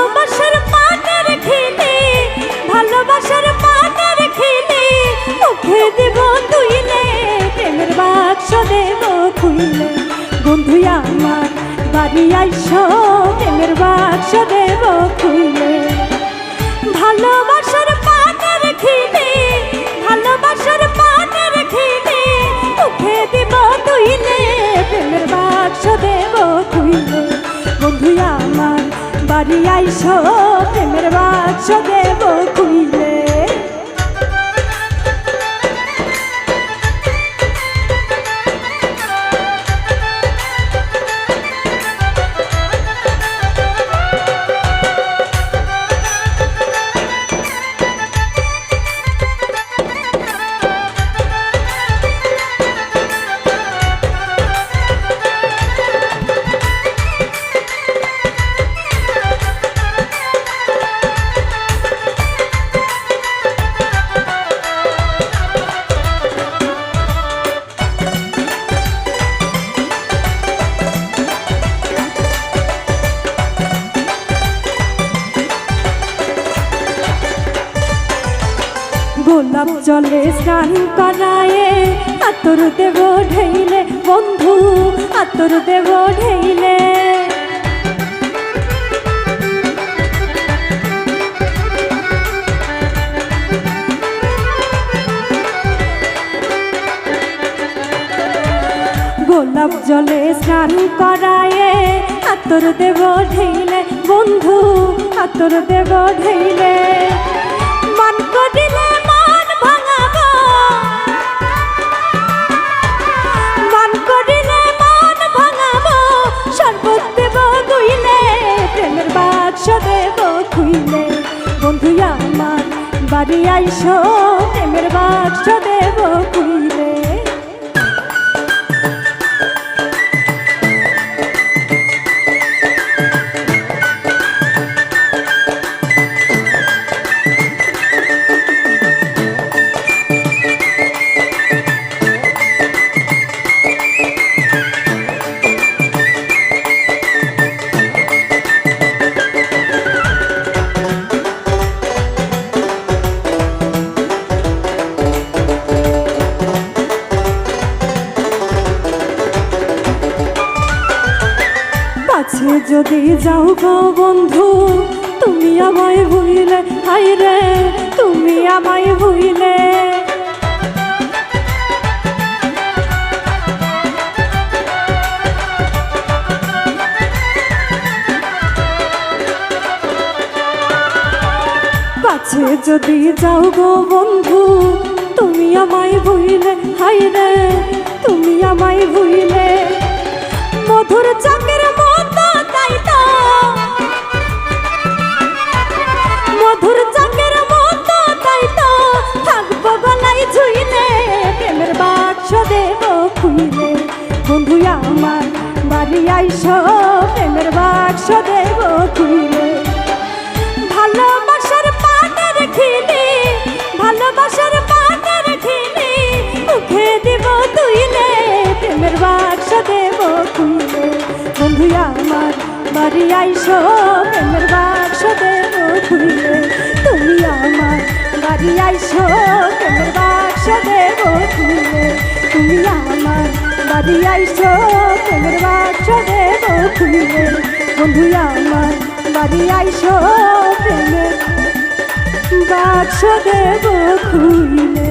ভালোবাসার পানের খিলি, ভালোবাসার পানের খিলি মুখে দেব তুইলে, প্রেমের বাক্স দেব খুইলে। বন্ধু আমার বাড়ি আইসো, প্রেমের বাক্স দেব খুইলে। ভালোবাসার পানের খিলি, ভালোবাসার পানের খিলি মুখে দেব তুইলে, প্রেমের বাক্স দেব খুইলে। বন্ধু আমার বাড়ি আইসো, প্রেমের বাক্স দেব খুইলে। গোলাপ জলে স্নান করায়ে আতর দেব ঢেইলে, বন্ধু আতর দেব ঢেইলে। গোলাপ জলে স্নান করায়ে আতর দেব ঢেইলে, বন্ধু আতর দেব ঢেইলে। মান করিলে মান ভাঙাবো, মান করিলে মান ভাঙাবো, শরবত দেব দুইলে, প্রেমের বাক্স দেব খুইলে। বন্ধু আমার বাড়ি আইসো, প্রেমের বাক্স দেব খুইলে। কাছে যদি যাও গো বন্ধু, তুমি আমায় ভুইলে, হায় রে তুমি আমায় ভুইলে। কাছে যদি যাও গো বন্ধু, তুমি আমায় ভুইলে, হায় রে তুমি আমায় ভুইলে। মধুর চাকের মতো তাই তো, মধুর চাকের মতো তাই তো থাকবো গলায় ঝুইলে, প্রেমের বাক্স দেব খুইলে। বন্ধু আমার বাড়ি আইসো, প্রেমের বাক্স দেব খুইলে। ভালোবাসার পানের খিলি, ভালোবাসার পানের খিলি মুখে দেব তুইলে, প্রেমের বাক্স দেব খুইলে। বন্ধু আমার বাড়ি আইসো, প্রেমের বাক্স দেব খুইলে। তুমি আমার বাড়ি আইসো, প্রেমের বাক্স দেব খুইলে। তুমি আমার বাড়ি আইসো, প্রেমের বাক্স দেব খুইলে। বন্ধু আমার বাড়ি আইসো, প্রেমের বাক্স দেব খুইলে।